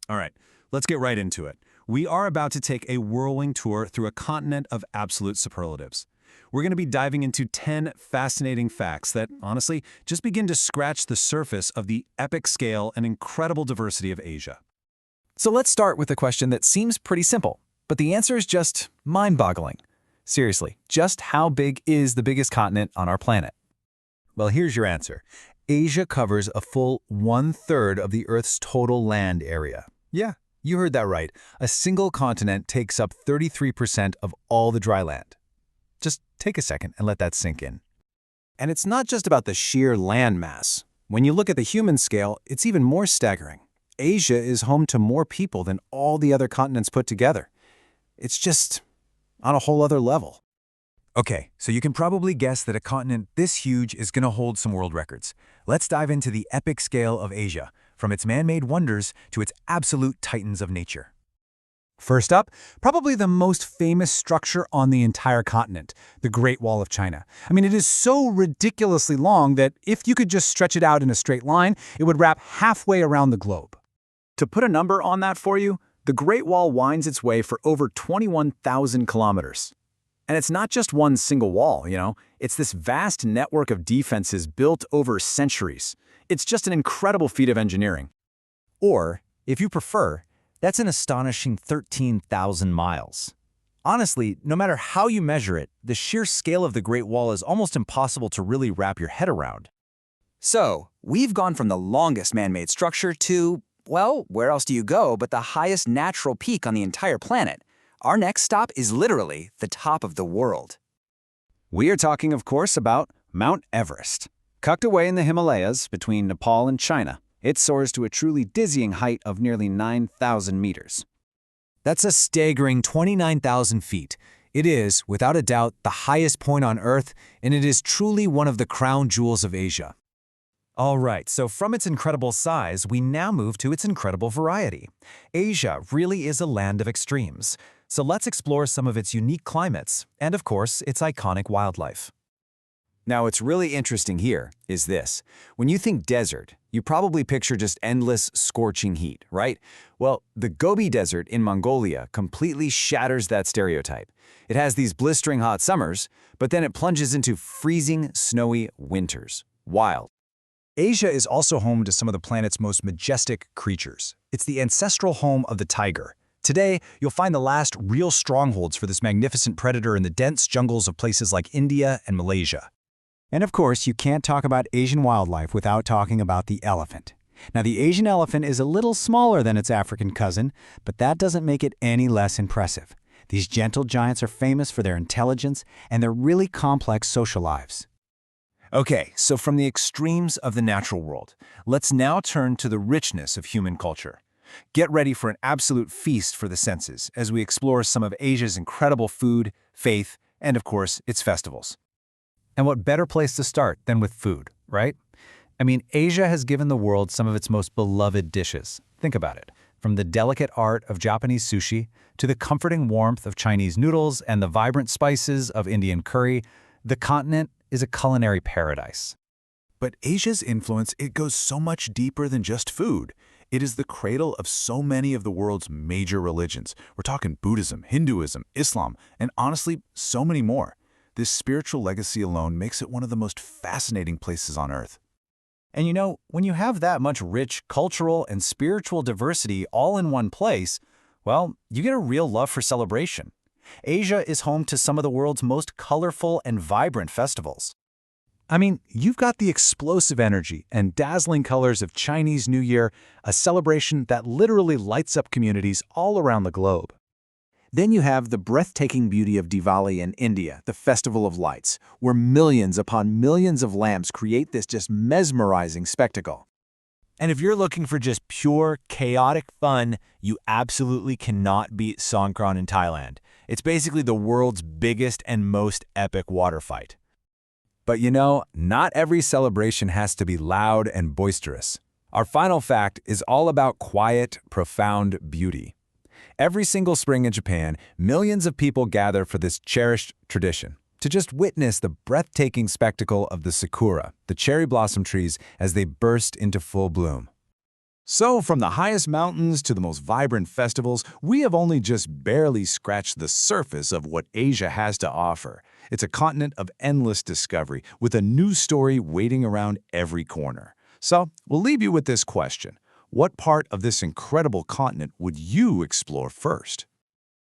All right, let's get right into it. We are about to take a whirlwind tour through a continent of absolute superlatives. We're going to be diving into 10 fascinating facts that, honestly, just begin to scratch the surface of the epic scale and incredible diversity of Asia. So let's start with a question that seems pretty simple, but the answer is just mind-boggling. Seriously, just how big is the biggest continent on our planet? Well, here's your answer. Asia covers a full 1/3 of the Earth's total land area. Yeah, you heard that right. A single continent takes up 33% of all the dry land. Just take a second and let that sink in. And it's not just about the sheer land mass. When you look at the human scale, it's even more staggering. Asia is home to more people than all the other continents put together. It's just on a whole other level. Okay, so you can probably guess that a continent this huge is going to hold some world records. Let's dive into the epic scale of Asia, from its man-made wonders to its absolute titans of nature. First up, probably the most famous structure on the entire continent, the Great Wall of China. I mean, it is so ridiculously long that if you could just stretch it out in a straight line, it would wrap halfway around the globe. To put a number on that for you, the Great Wall winds its way for over 21,000 kilometers. And it's not just one single wall, it's this vast network of defenses built over centuries. It's just an incredible feat of engineering. Or, if you prefer, that's an astonishing 13,000 miles. Honestly, no matter how you measure it, the sheer scale of the Great Wall is almost impossible to really wrap your head around. So, we've gone from the longest man-made structure to, well, where else do you go but the highest natural peak on the entire planet? Our next stop is literally the top of the world. We are talking, of course, about Mount Everest. Tucked away in the Himalayas between Nepal and China, it soars to a truly dizzying height of nearly 9,000 meters. That's a staggering 29,000 feet. It is, without a doubt, the highest point on Earth, and it is truly one of the crown jewels of Asia. All right, so from its incredible size, we now move to its incredible variety. Asia really is a land of extremes. So let's explore some of its unique climates and, of course, its iconic wildlife. Now, what's really interesting here is this. When you think desert, you probably picture just endless, scorching heat, right? Well, the Gobi Desert in Mongolia completely shatters that stereotype. It has these blistering hot summers, but then it plunges into freezing, snowy winters. Wild. Asia is also home to some of the planet's most majestic creatures. It's the ancestral home of the tiger. Today, you'll find the last real strongholds for this magnificent predator in the dense jungles of places like India and Malaysia. And of course, you can't talk about Asian wildlife without talking about the elephant. Now, the Asian elephant is a little smaller than its African cousin, but that doesn't make it any less impressive. These gentle giants are famous for their intelligence and their really complex social lives. Okay, so from the extremes of the natural world, let's now turn to the richness of human culture. Get ready for an absolute feast for the senses as we explore some of Asia's incredible food, faith, and of course, its festivals. And what better place to start than with food, right? I mean, Asia has given the world some of its most beloved dishes. Think about it. From the delicate art of Japanese sushi to the comforting warmth of Chinese noodles and the vibrant spices of Indian curry, the continent is a culinary paradise. But Asia's influence, it goes so much deeper than just food. It is the cradle of so many of the world's major religions. We're talking Buddhism, Hinduism, Islam, and honestly, so many more. This spiritual legacy alone makes it one of the most fascinating places on Earth. And when you have that much rich cultural and spiritual diversity all in one place, well, you get a real love for celebration. Asia is home to some of the world's most colorful and vibrant festivals. I mean, you've got the explosive energy and dazzling colors of Chinese New Year, a celebration that literally lights up communities all around the globe. Then you have the breathtaking beauty of Diwali in India, the Festival of Lights, where millions upon millions of lamps create this just mesmerizing spectacle. And if you're looking for just pure, chaotic fun, you absolutely cannot beat Songkran in Thailand. It's basically the world's biggest and most epic water fight. But not every celebration has to be loud and boisterous. Our final fact is all about quiet, profound beauty. Every single spring in Japan, millions of people gather for this cherished tradition, to just witness the breathtaking spectacle of the sakura, the cherry blossom trees, as they burst into full bloom. So, from the highest mountains to the most vibrant festivals, we have only just barely scratched the surface of what Asia has to offer. It's a continent of endless discovery, with a new story waiting around every corner. So, we'll leave you with this question. What part of this incredible continent would you explore first?